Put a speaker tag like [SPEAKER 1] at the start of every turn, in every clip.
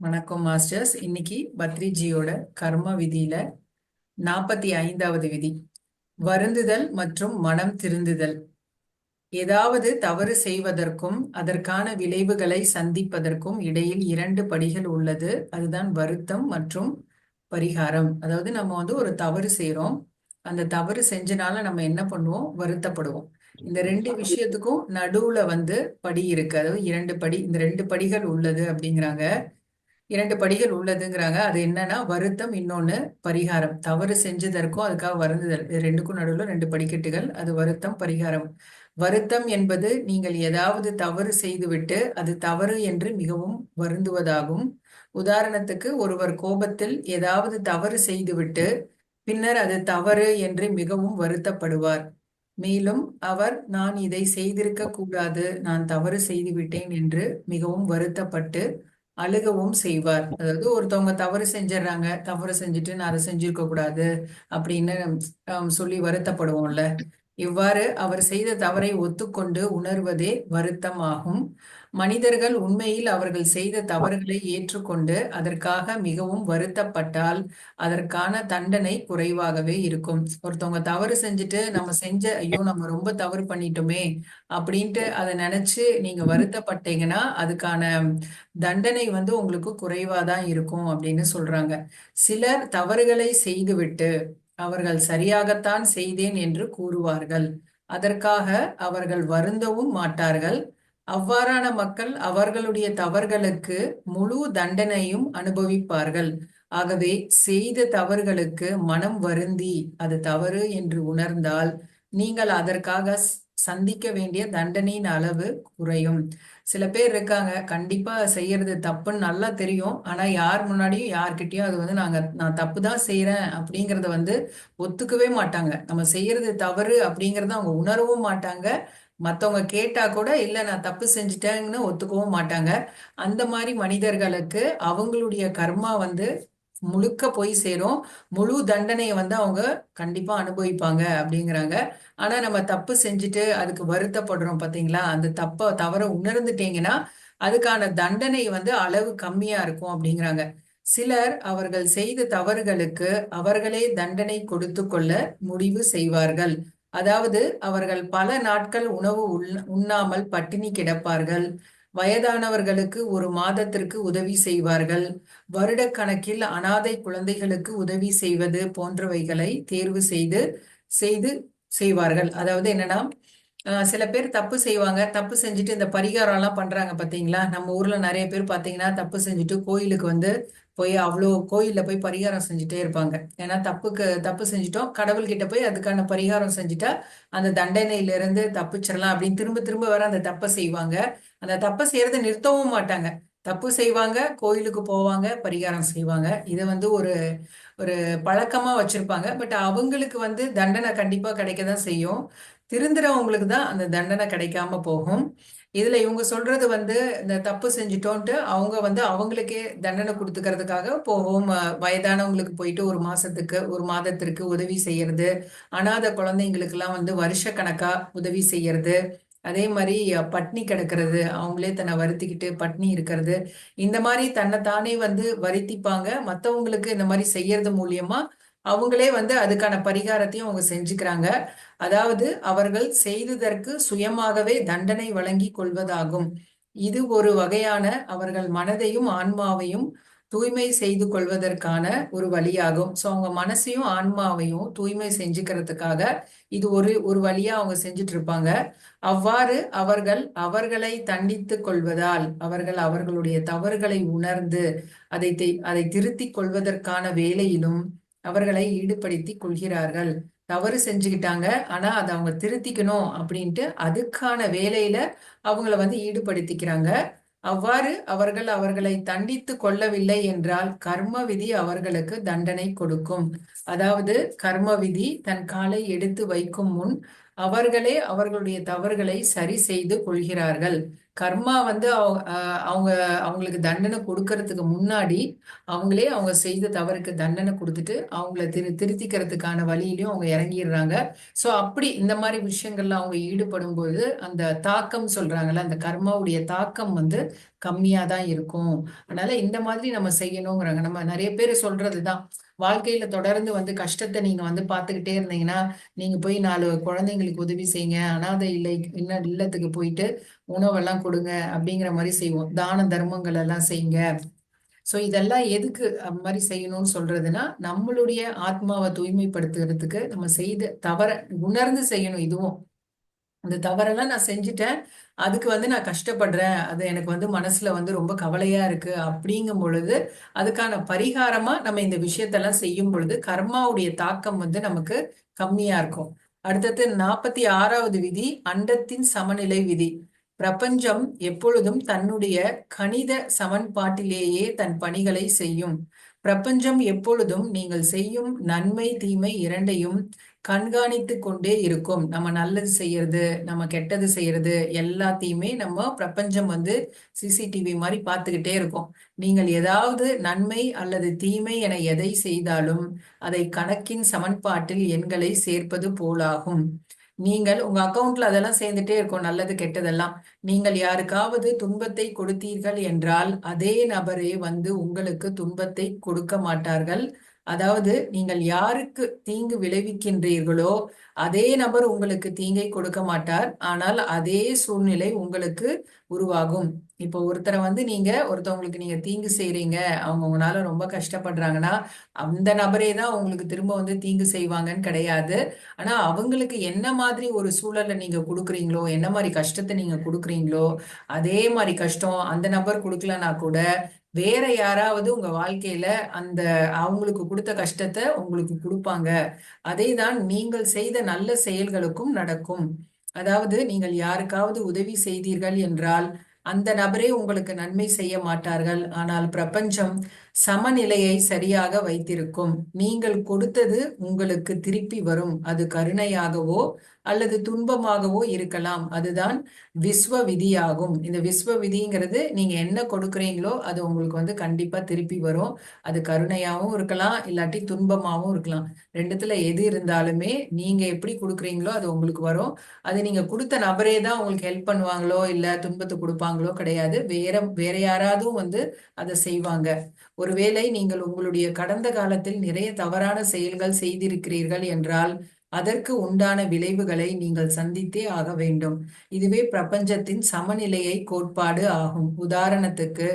[SPEAKER 1] வணக்கம் மாஸ்டர்ஸ். இன்னைக்கு பத்ரிஜியோட கர்ம விதியில 45வது விதி, வருந்துதல் மற்றும் மனம் திருந்துதல். ஏதாவது தவறு செய்வதற்கும் அதற்கான விளைவுகளை சந்திப்பதற்கும் இடையில் இரண்டு படிகள் உள்ளது. அதுதான் வருத்தம் மற்றும் பரிகாரம். அதாவது நம்ம ஒரு தவறு செய்றோம். அந்த தவறு செஞ்சனால நம்ம என்ன பண்ணுவோம்? வருத்தப்படுவோம். இந்த ரெண்டு விஷயத்துக்கும் நடுவுல படி இருக்கு. அதாவது இரண்டு படி, இந்த ரெண்டு படிகள் உள்ளது அப்படிங்கிறாங்க. இரண்டு படிகள் உள்ளதுங்கிறாங்க. அது என்னன்னா வருத்தம், இன்னொன்னு பரிகாரம். தவறு செஞ்சதற்கும் அதுக்காக வருந்துதல், இது ரெண்டுக்கும் நடுவுல ரெண்டு படிக்கட்டுகள். அது வருத்தம், பரிகாரம். வருத்தம் என்பது நீங்கள் ஏதாவது தவறு செய்துவிட்டு அது தவறு என்று மிகவும் வருந்துவதாகும். உதாரணத்துக்கு, ஒருவர் கோபத்தில் ஏதாவது தவறு செய்துவிட்டு பின்னர் அது தவறு என்று மிகவும் வருத்தப்படுவார். மேலும் அவர், நான் இதை செய்திருக்க கூடாது, நான் தவறு செய்து விட்டேன் என்று மிகவும் வருத்தப்பட்டு அழுகவும் செய்வார். அதாவது ஒருத்தவங்க தவறு செஞ்சிடறாங்க, தவறு செஞ்சுட்டு நான் அதை செஞ்சிருக்க கூடாது அப்படின்னு சொல்லி வருத்தப்படுவோம்ல. இவ்வாறு அவர் செய்த தவறை ஒத்துக்கொண்டு உணர்வதே வருத்தம் ஆகும். மனிதர்கள் உண்மையில் அவர்கள் செய்த தவறுகளை ஏற்றுக்கொண்டு அதற்காக மிகவும் வருத்தப்பட்டால் அதற்கான தண்டனை குறைவாகவே இருக்கும். ஒருத்தவங்க தவறு செஞ்சுட்டு நம்ம செஞ்ச, ஐயோ நம்ம ரொம்ப தவறு பண்ணிட்டோமே அப்படின்ட்டு அதை நினைச்சு நீங்க வருத்தப்பட்டீங்கன்னா அதுக்கான தண்டனை உங்களுக்கு குறைவா தான் இருக்கும் அப்படின்னு சொல்றாங்க. சிலர் தவறுகளை செய்துவிட்டு அவர்கள் சரியாகத்தான் செய்தேன் என்று கூறுவார்கள். அதற்காக அவர்கள் வருந்தவும் மாட்டார்கள். அவ்வாறான மக்கள் அவர்களுடைய தவறுகளுக்கு முழு தண்டனையும் அனுபவிப்பார்கள். ஆகவே செய்த தவறுகளுக்கு மனம் வருந்தி அது தவறு என்று உணர்ந்தால் நீங்கள் அதற்காக சந்திக்க வேண்டிய தண்டனையின் அளவு குறையும். சில பேர் இருக்காங்க, கண்டிப்பா செய்யறது தப்புன்னு நல்லா தெரியும், ஆனா யார் முன்னாடியும் யார்கிட்டயும் அது நான் தப்பு தான் செய்யறேன் அப்படிங்கறத ஒத்துக்கவே மாட்டாங்க. நம்ம செய்யறது தவறு அப்படிங்கறத அவங்க உணரவும் மாட்டாங்க. மத்தவங்க கேட்டா கூட இல்ல நான் தப்பு செஞ்சுட்டேன்னு ஒத்துக்கவும் மாட்டாங்க. அந்த மாதிரி மனிதர்களுக்கு அவங்களுடைய கர்மா முழுக்க போய் சேரும். முழு தண்டனையை அவங்க கண்டிப்பா அனுபவிப்பாங்க அப்படிங்கிறாங்க. ஆனா நம்ம தப்பு செஞ்சுட்டு அதுக்கு வருத்தப்படுறோம் பாத்தீங்களா, அந்த தவற உணர்ந்துட்டீங்கன்னா அதுக்கான தண்டனை அளவு கம்மியா இருக்கும் அப்படிங்கிறாங்க. சிலர் அவர்கள் செய்த தவறுகளுக்கு அவர்களே தண்டனை கொடுத்து கொள்ள முடிவு செய்வார்கள். அதாவது அவர்கள் பல நாட்கள் உணவு உண்ணாமல் பட்டினி கிடப்பார்கள். வயதானவர்களுக்கு ஒரு மாதத்திற்கு உதவி செய்வார்கள். வருடக்கணக்கில் அனாதை குழந்தைகளுக்கு உதவி செய்வது போன்றவைகளை தேர்வு செய்து செய்து செய்வார்கள். அதாவது என்னன்னா, சில பேர் தப்பு செய்வாங்க. தப்பு செஞ்சுட்டு இந்த பரிகாரம் எல்லாம் பண்றாங்க பாத்தீங்களா. நம்ம ஊர்ல நிறைய பேர் பாத்தீங்கன்னா தப்பு செஞ்சுட்டு கோயிலுக்கு போய் அவ்வளோ கோயில்ல போய் பரிகாரம் செஞ்சுட்டே இருப்பாங்க. ஏன்னா தப்பு செஞ்சுட்டோம், கடவுள்கிட்ட போய் அதுக்கான பரிகாரம் செஞ்சுட்டா அந்த தண்டனையில இருந்து தப்பிச்சிடலாம் அப்படின்னு திரும்ப திரும்ப வர அந்த தப்பை செய்வாங்க. அந்த தப்பை செய்யறதை நிறுத்தவும் மாட்டாங்க. தப்பு செய்வாங்க, கோயிலுக்கு போவாங்க, பரிகாரம் செய்வாங்க. இதை ஒரு ஒரு பழக்கமா வச்சிருப்பாங்க. பட் அவங்களுக்கு தண்டனை கண்டிப்பா கிடைக்கதான் செய்யும். திருந்துறவங்களுக்கு தான் அந்த தண்டனை கிடைக்காம போகும். இதுல இவங்க சொல்றது இந்த தப்பு செஞ்சுட்டோன்ட்டு அவங்க அவங்களுக்கே தண்டனை கொடுத்துக்கிறதுக்காக போகும். வயதானவங்களுக்கு போயிட்டு ஒரு மாசத்துக்கு ஒரு மாதத்திற்கு உதவி செய்யறது, அனாதை குழந்தைங்களுக்கு எல்லாம் வருஷ கணக்கா உதவி செய்யறது, அதே மாதிரி பட்னி கிடக்கிறது, அவங்களே தன்னை வருத்திக்கிட்டு பட்னி இருக்கிறது, இந்த மாதிரி தன்னைத்தானே வருத்திப்பாங்க. மத்தவங்களுக்கு இந்த மாதிரி செய்யறது மூலியமா அவங்களே அதுக்கான பரிகாரத்தையும் அவங்க செஞ்சுக்கிறாங்க. அதாவது அவர்கள் செய்ததற்கு சுயமாகவே தண்டனை வழங்கி கொள்வதாகும். இது ஒரு வகையான அவர்கள் மனதையும் ஆன்மாவையும் தூய்மை செய்து கொள்வதற்கான ஒரு வழியாகும். சோ அவங்க மனசையும் ஆன்மாவையும் தூய்மை செஞ்சுக்கிறதுக்காக இது ஒரு ஒரு வழியா அவங்க செஞ்சுட்டு இருப்பாங்க. அவ்வாறு அவர்கள் அவர்களை தண்டித்துக் கொள்வதால் அவர்கள் அவர்களுடைய தவறுகளை உணர்ந்து அதை திருத்திக் கொள்வதற்கான வேலையிலும் அவர்களை ஈடுபடுத்திக் கொள்கிறார்கள். தவறு செஞ்சுக்கிட்டாங்க, ஆனா அதை அவங்க திருத்திக்கணும் அப்படின்ட்டு அதுக்கான வேலையில அவங்கள ஈடுபடுத்திக்கிறாங்க. அவ்வாறு அவர்கள் அவர்களை தண்டித்து கொள்ளவில்லை என்றால் கர்ம விதி அவர்களுக்கு தண்டனை கொடுக்கும். அதாவது கர்ம விதி தன் காலை எடுத்து வைக்கும் முன் அவர்களே அவர்களுடைய தவறுகளை சரி செய்து கொள்கிறார்கள். கர்மா வந்து அவங்க அவங்களுக்கு தண்டனை கொடுக்கறதுக்கு முன்னாடி அவங்களே அவங்க செய்த தவறுக்கு தண்டனை கொடுத்துட்டு அவங்கள திருத்திக்கிறதுக்கான வழியிலையும் அவங்க இறங்கிடுறாங்க. ஸோ அப்படி இந்த மாதிரி விஷயங்கள்ல அவங்க ஈடுபடும் போது அந்த தாக்கம் சொல்றாங்கல்ல, அந்த கர்மாவுடைய தாக்கம் வந்து கம்மியா தான் இருக்கும். அதனால இந்த மாதிரி நம்ம செய்யணுங்கிறாங்க. நம்ம நிறைய பேர் சொல்றதுதான், வாழ்க்கையில தொடர்ந்து வந்து கஷ்டத்தை நீங்க வந்து பார்த்துக்கிட்டே இருந்தீங்கன்னா நீங்க போய் 4 குழந்தைங்களுக்கு உதவி செய்யுங்க, அனாதை இல்லத்துக்கு போயிட்டு உணவெல்லாம் கொடுங்க அப்படிங்கிற மாதிரி செய்வோம். தான தர்மங்கள் எல்லாம் செய்யுங்க. சோ இதெல்லாம் எதுக்கு அந்த மாதிரி செய்யணும்னு சொல்றதுன்னா, நம்மளுடைய ஆத்மாவை தூய்மைப்படுத்துறதுக்கு நம்ம செய்த தவற உணர்ந்து செய்யணும். இதுவும் அந்த தவறெல்லாம் நான் செஞ்சுட்டேன், அதுக்கு வந்து நான் கஷ்டப்படுறேன், அது எனக்கு வந்து மனசுல வந்து ரொம்ப கவலையா இருக்கு அப்படிங்கும் பொழுது அதுக்கான பரிகாரமா நம்ம இந்த விஷயத்தெல்லாம் செய்யும் பொழுது கர்மாவுடைய தாக்கம் வந்து நமக்கு கம்மியா இருக்கும். அடுத்தது 46வது விதி, அண்டத்தின் சமநிலை விதி. பிரபஞ்சம் எப்பொழுதும் தன்னுடைய கணித சமன்பாட்டிலேயே தன் பணிகளை செய்யும். பிரபஞ்சம் எப்பொழுதும் நீங்கள் செய்யும் நன்மை தீமை இரண்டையும் கண்காணித்து கொண்டே இருக்கும். நம்ம நல்லது செய்யறது, நம்ம கெட்டது செய்யறது எல்லாத்தையுமே நம்ம பிரபஞ்சம் வந்து சிசிடிவி மாதிரி பார்த்துக்கிட்டே இருக்கும். நீங்கள் ஏதாவது நன்மை அல்லது தீமை என எதை செய்தாலும் அதை கணக்கின் சமன்பாட்டில் எண்களை சேர்ப்பது போலாகும். நீங்கள் உங்க அக்கவுண்ட்ல அதெல்லாம் சேர்ந்துட்டே இருக்கும், நல்லது கெட்டதெல்லாம். நீங்கள் யாருக்காவது துன்பத்தை கொடுத்தீர்கள் என்றால் அதே நபரே வந்து உங்களுக்கு துன்பத்தை கொடுக்க மாட்டார்கள். அதாவது நீங்கள் யாருக்கு தீங்கு விளைவிக்கின்றீர்களோ அதே நபர் உங்களுக்கு தீங்கை கொடுக்க மாட்டார். ஆனால் அதே சூழ்நிலை உங்களுக்கு உருவாகும். இப்போ ஒருத்தரை வந்து ஒருத்தவங்களுக்கு நீங்க தீங்கு செய்றீங்க, அவங்க உங்களால ரொம்ப கஷ்டப்படுறாங்கன்னா அந்த நபரே தான் உங்களுக்கு திரும்ப வந்து தீங்கு செய்வாங்கன்னு கிடையாது. ஆனா அவங்களுக்கு என்ன மாதிரி ஒரு சூழலை நீங்க கொடுக்குறீங்களோ, என்ன மாதிரி கஷ்டத்தை நீங்க கொடுக்குறீங்களோ அதே மாதிரி கஷ்டம் அந்த நபர் கொடுக்கலனா கூட வேற யாராவது உங்க வாழ்க்கையில அந்த அவங்களுக்கு கொடுத்த கஷ்டத்தை உங்களுக்கு கொடுப்பாங்க. அதேதான் நீங்கள் செய்த நல்ல செயல்களுக்கும் நடக்கும். அதாவது நீங்கள் யாருக்காவது உதவி செய்தீர்கள் என்றால் அந்த நபரே உங்களுக்கு நன்மை செய்ய மாட்டார்கள். ஆனால் பிரபஞ்சம் சமநிலையை சரியாக வைத்திருக்கும். நீங்கள் கொடுத்தது உங்களுக்கு திருப்பி வரும். அது கருணையாகவோ அல்லது துன்பமாகவோ இருக்கலாம். அதுதான் விஸ்வ விதியாகும். இந்த விஸ்வ விதிங்கிறது நீங்க என்ன கொடுக்குறீங்களோ அது உங்களுக்கு வந்து கண்டிப்பா திருப்பி வரும். அது கருணையாவும் இருக்கலாம், இல்லாட்டி துன்பமாவும் இருக்கலாம். ரெண்டுத்துல எது இருந்தாலுமே நீங்க எப்படி கொடுக்குறீங்களோ அது உங்களுக்கு வரும். அது நீங்க கொடுத்த நபரே தான் உங்களுக்கு ஹெல்ப் பண்ணுவாங்களோ இல்ல துன்பத்தை கொடுப்பாங்களோ கிடையாது. வேற யாராவது வந்து அதை செய்வாங்க. ஒருவேளை நீங்கள் உங்களுடைய கடந்த காலத்தில் நிறைய தவறான செயல்கள் செய்திருக்கிறீர்கள் என்றால் அதற்கு உண்டான விளைவுகளை நீங்கள் சந்தித்தே ஆக வேண்டும். இதுவே பிரபஞ்சத்தின் சமநிலையை கோட்பாடு ஆகும். உதாரணத்துக்கு,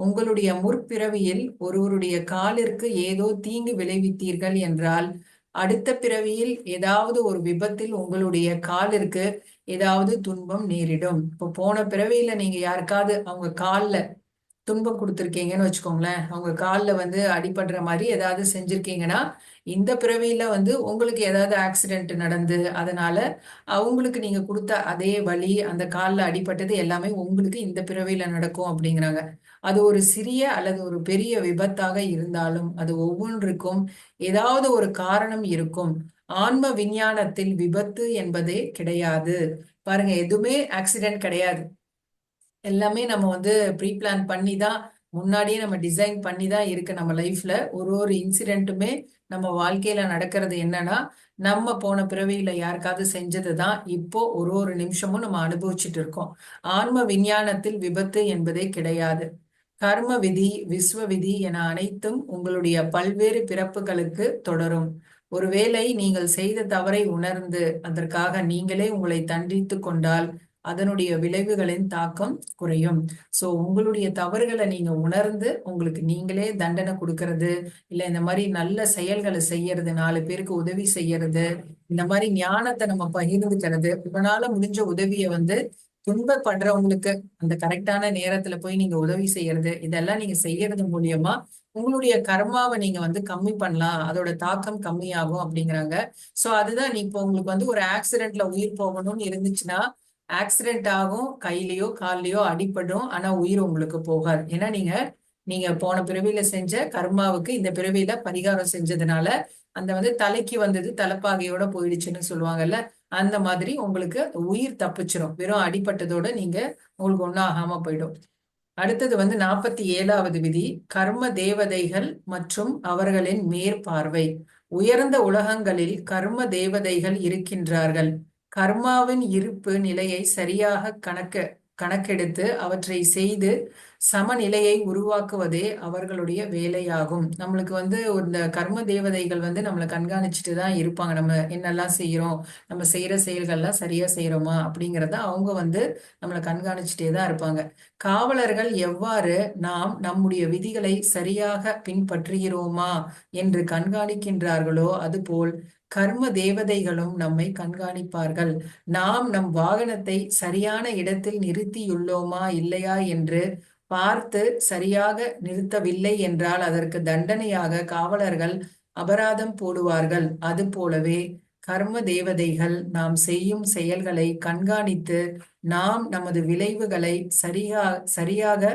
[SPEAKER 1] உங்களுடைய முற்பிறவியில் ஒருவருடைய காலிற்கு ஏதோ தீங்கு விளைவித்தீர்கள் என்றால் அடுத்த பிறவியில் ஏதாவது ஒரு விபத்தில் உங்களுடைய காலிற்கு ஏதாவது துன்பம் நேரிடும். இப்போ போன பிறவியில நீங்க யாருக்காவது அவங்க கால்ல துன்பம் கொடுத்துருக்கீங்கன்னு வச்சுக்கோங்களேன், அவங்க காலில் வந்து அடிபடுற மாதிரி ஏதாவது செஞ்சிருக்கீங்கன்னா இந்த பிறவியில வந்து உங்களுக்கு ஏதாவது ஆக்சிடென்ட் நடந்து அதனால அவங்களுக்கு நீங்க கொடுத்த அதே வலி, அந்த காலில் அடிபட்டது எல்லாமே உங்களுக்கு இந்த பிறவியில நடக்கும் அப்படிங்கிறாங்க. அது ஒரு சிறிய அல்லது ஒரு பெரிய விபத்தாக இருந்தாலும் அது ஒவ்வொன்றுக்கும் ஏதாவது ஒரு காரணம் இருக்கும். ஆன்ம விஞ்ஞானத்தில் விபத்து என்பதே கிடையாது. பாருங்க, எதுவுமே ஆக்சிடென்ட் கிடையாது. எல்லாமே நம்ம வந்து ப்ரீ பிளான் பண்ணி தான், முன்னாடியே நம்ம டிசைன் பண்ணி தான் இருக்கு. நம்ம லைஃப்ல ஒரு இன்சிடென்ட்டுமே நம்ம வாழ்க்கையில நடக்கிறது என்னன்னா, நம்ம போன பிறவியில யாருக்காவது செஞ்சது தான் இப்போ ஒரு நிமிஷமும் நம்ம அனுபவிச்சுட்டு இருக்கோம். ஆன்ம விஞ்ஞானத்தில் விபத்து என்பதே கிடையாது. கர்ம விதி, விஸ்வ விதி என அனைத்தும் உங்களுடைய பல்வேறு பிறப்புகளுக்கு தொடரும். ஒருவேளை நீங்கள் செய்த தவறை உணர்ந்து அதற்காக நீங்களே உங்களை தண்டித்து கொண்டால் அதனுடைய விளைவுகளின் தாக்கம் குறையும். சோ உங்களுடைய தவறுகளை நீங்க உணர்ந்து உங்களுக்கு நீங்களே தண்டனை கொடுக்கறது, இல்ல இந்த மாதிரி நல்ல செயல்களை செய்யறது, 4 பேருக்கு உதவி செய்யறது, இந்த மாதிரி ஞானத்தை நம்ம பகிர்ந்துக்கிறது, உங்களால முடிஞ்ச உதவியை வந்து துன்பப்படுறவங்களுக்கு அந்த கரெக்டான நேரத்துல போய் நீங்க உதவி செய்யறது, இதெல்லாம் நீங்க செய்யறது மூலியமா உங்களுடைய கர்மாவை நீங்க வந்து கம்மி பண்ணலாம், அதோட தாக்கம் கம்மியாகும் அப்படிங்கிறாங்க. சோ அதுதான், நீ இப்போ உங்களுக்கு வந்து ஒரு ஆக்சிடென்ட்ல உயிர் போகணும்னு இருந்துச்சுன்னா ஆக்சிடென்ட் ஆகும், கையிலயோ கால்லயோ அடிபடும், ஆனா உயிர் உங்களுக்கு போகாது. ஏன்னா நீங்க நீங்க போன பிறவியில செஞ்ச கர்மாவுக்கு இந்த பிறவியில பரிகாரம் செஞ்சதுனால அந்த வந்து தலைக்கு வந்தது தலைப்பாகையோட போயிடுச்சுன்னு சொல்லுவாங்கல்ல. அந்த மாதிரி உங்களுக்கு உயிர் தப்பிச்சிரும். வெறும் அடிபட்டதோட நீங்க உங்களுக்கு ஒண்ணும் ஆகாம போயிடும். அடுத்தது வந்து 47வது விதி, கர்ம தேவதைகள் மற்றும் அவர்களின் மேற்பார்வை. உயர்ந்த உலகங்களில் கர்ம தேவதைகள் இருக்கின்றார்கள். கர்மாவின் இருப்பு நிலையை சரியாக கணக்கெடுத்து அவற்றை செய்து சமநிலையை உருவாக்குவதே அவர்களுடைய வேலையாகும். நம்மளுக்கு வந்து இந்த கர்ம தேவதைகள் வந்து நம்மளை கண்காணிச்சுட்டு தான் இருப்பாங்க. நம்ம என்னெல்லாம் செய்யறோம், நம்ம செய்யற செயல்கள்லாம் சரியா செய்யறோமா அப்படிங்கிறத அவங்க வந்து நம்மளை கண்காணிச்சுட்டே தான் இருப்பாங்க. காவலர்கள் எவ்வாறு நாம் நம்முடைய விதிகளை சரியாக பின்பற்றுகிறோமா என்று கண்காணிக்கின்றார்களோ அதுபோல் கர்ம தேவதைகளும் நம்மை கண்காணிப்பார்கள். நாம் நம் வாகனத்தை சரியான இடத்தில் நிறுத்தியுள்ளோமா இல்லையா என்று பார்த்து சரியாக நிறுத்தவில்லை என்றால் அதற்கு தண்டனையாக காவலர்கள் அபராதம் போடுவார்கள். அது போலவே கர்ம தேவதைகள் நாம் செய்யும் செயல்களை கண்காணித்து நாம் நமது விளைவுகளை சரியாக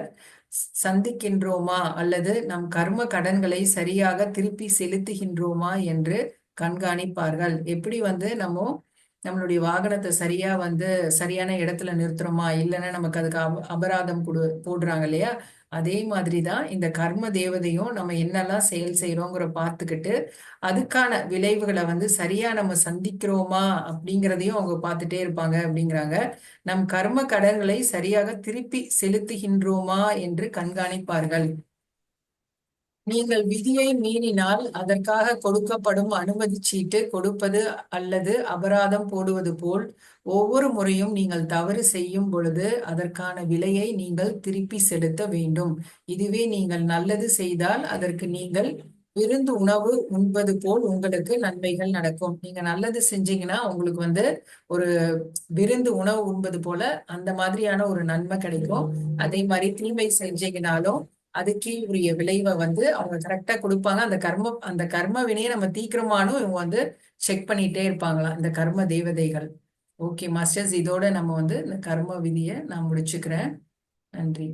[SPEAKER 1] சந்திக்கின்றோமா அல்லது நம் கர்ம கடன்களை சரியாக திருப்பி செலுத்துகின்றோமா என்று கண்காணிப்பார்கள். எப்படி வந்து நம்மளுடைய வாகனத்தை சரியா வந்து சரியான இடத்துல நிறுத்துறோமா இல்லைன்னா நமக்கு அதுக்கு அபராதம் போடுறாங்க இல்லையா. அதே மாதிரிதான் இந்த கர்ம தேவதையும் நம்ம என்னெல்லாம் செயல் செய்யறோங்கிற பார்த்துக்கிட்டு அதுக்கான விளைவுகளை வந்து சரியா நம்ம சந்திக்கிறோமா அப்படிங்கிறதையும் அவங்க பார்த்துட்டே இருப்பாங்க அப்படிங்கிறாங்க. நம் கர்ம கடன்களை சரியாக திருப்பி செலுத்துகின்றோமா என்று கண்காணிப்பார்கள். நீங்கள் விதியை மீறினால் அதற்காக கொடுக்கப்படும் அனுமதி சீட்டு கொடுப்பது அல்லது அபராதம் போடுவது போல் ஒவ்வொரு முறையும் நீங்கள் தவறு செய்யும் பொழுது அதற்கான விலையை நீங்கள் திருப்பி செலுத்த வேண்டும். இதுவே நீங்கள் நல்லது செய்தால் அதற்கு நீங்கள் விருந்து உணவு உண்பது போல் உங்களுக்கு நன்மைகள் நடக்கும். நீங்க நல்லது செஞ்சீங்கன்னா உங்களுக்கு வந்து ஒரு விருந்து உணவு உண்பது போல அந்த மாதிரியான ஒரு நன்மை கிடைக்கும். அதே மாதிரி தீமை செஞ்சீங்கனாலும் அதுக்கே உரிய விளைவை வந்து அவங்க கரெக்டா கொடுப்பாங்க. அந்த கர்ம வினையை நம்ம தீக்கிரமானும் இவங்க வந்து செக் பண்ணிட்டே இருப்பாங்களாம் இந்த கர்ம தேவதைகள். ஓகே மாஸ்டர்ஸ், இதோட நம்ம வந்து இந்த கர்ம விதியை நான் முடிச்சுக்கிறேன். நன்றி.